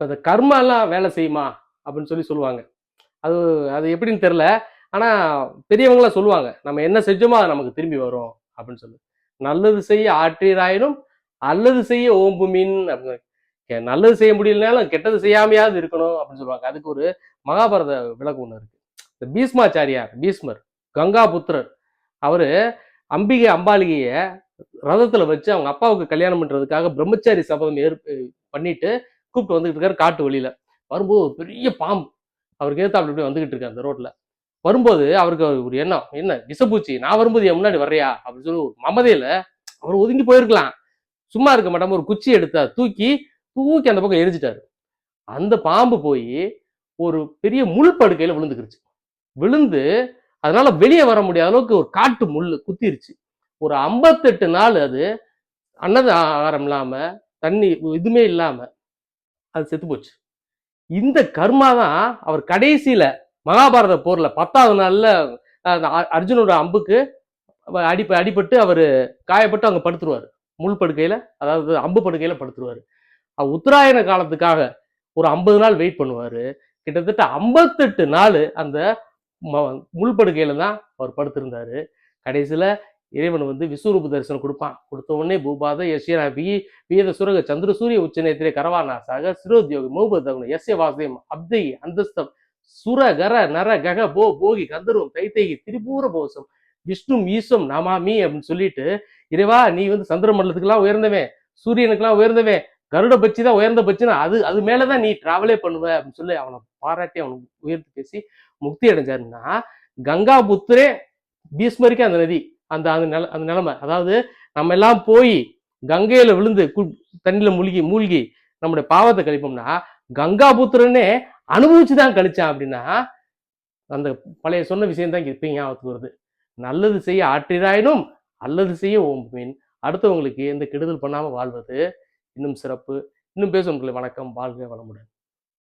இப்ப இந்த கர்மாலாம் வேலை செய்யுமா அப்படின்னு சொல்லுவாங்க. அது அது எப்படின்னு தெரியல. ஆனா பெரியவங்களாம் சொல்லுவாங்க, நம்ம என்ன செஞ்சோமோ அது நமக்கு திரும்பி வரும் அப்படின்னு சொல்லி. நல்லது செய்ய ஆற்றீராயினும் அல்லது செய்ய ஓம்புமின் அப்படின்னு. நல்லது செய்ய முடியலனாலும் கெட்டது செய்யாமையாவது இருக்கணும் அப்படின்னு சொல்லுவாங்க. அதுக்கு ஒரு மகாபாரத விளக்கம் ஒண்ணு இருக்கு. இந்த பீஷ்மாச்சாரியார், பீஷ்மர், கங்கா புத்திரர், அவரு அம்பாலிகைய ரதத்துல வச்சு அவங்க அப்பாவுக்கு கல்யாணம் பண்றதுக்காக பிரம்மச்சாரி சபதம் பண்ணிட்டு கூப்பிட்டு வந்துகிட்டு இருக்காரு காட்டு வழியில. வரும்போது ஒரு பெரிய பாம்பு அவருக்கு ஏத்தாப்புல இப்படி வந்துகிட்டு இருக்காரு அந்த ரோட்ல. வரும்போது அவருக்கு ஒரு எண்ணம், என்ன விஷப்பூச்சி, நான் வரும்போது என் முன்னாடி வர்றியா அப்படின்னு சொல்லி மமதையில அவர் ஒதுங்கி போயிருக்கலாம். சும்மா இருக்க மாட்டாம ஒரு குச்சி எடுத்தா தூக்கி தூக்கி அந்த பக்கம் எரிஞ்சிட்டாரு. அந்த பாம்பு போய் ஒரு பெரிய முள் படுக்கையில விழுந்துக்கிருச்சு. விழுந்து அதனால வெளியே வர முடியாத அளவுக்கு ஒரு காட்டு முள் குத்திருச்சு. ஒரு 58 நாள் அது அன்னது ஆகாரம் இல்லாம, தண்ணி எதுவுமே இல்லாம அது செத்து போச்சு. இந்த கர்மா தான் அவர் கடைசியில மகாபாரத போர்ல 10வது நாள்ல அர்ஜுனோட அம்புக்கு அடிபட்டு அவரு காயப்பட்டு அங்க படுத்துருவாரு. முள் படுக்கையில, அதாவது அம்பு படுக்கையில படுத்துருவாரு. உத்தராயண காலத்துக்காக ஒரு 50 நாள் வெயிட் பண்ணுவாரு. கிட்டத்தட்ட 58 நாள் அந்த முள் படுக்கையில தான் அவர் படுத்திருந்தாரு. கடைசியில இறைவன் வந்து விஸ்வரூப தரிசனம் கொடுப்பான். கொடுத்த உடனே பூபாத யசிய வீத சுரக சந்திர சூரிய உச்சநேத்திரே கரவானாசாக சிரோத்யோக மௌபதகுண யசிய வாசயம் அப்தை அந்தஸ்தம் சுர கர நர கக போகி கந்தர்வம் தைத்தேகி திரிபூர போசம் விஷ்ணு ஈசம் நமாமி அப்படின்னு சொல்லிட்டு, இறைவா நீ வந்து சந்திர மண்டலத்துக்கெல்லாம் உயர்ந்தவன், சூரியனுக்கெல்லாம் உயர்ந்தவன், கருட பட்சி தான் உயர்ந்த பட்சினா அது மேலதான் நீ டிராவலே பண்ணுவ அப்படின்னு சொல்லி அவனை பாராட்டி அவனுக்கு உயர்த்தி பேசி முக்தி அடைஞ்சாருன்னா, கங்கா புத்திரே பீஷ்மருக்கு அந்த நதி, அந்த அந்த நிலைமை. அதாவது நம்ம எல்லாம் போய் கங்கையில விழுந்து தண்ணியில மூழ்கி நம்முடைய பாவத்தை கழிப்போம்னா, கங்கா புத்திரனே அனுபவிச்சுதான் கழிச்சான் அப்படின்னா, அந்த பழைய சொன்ன விஷயம் தான் இப்ப ஞாபகத்துக்கு வருது. நல்லது செய்ய ஆற்றிராயினும் அல்லது செய்ய ஓம்புமின். அடுத்தவங்களுக்கு எந்த கெடுதல் பண்ணாம வாழ்வது இன்னும் சிறப்பு. இன்னும் பேசும். வணக்கம். வாழ்க வளமுடன்.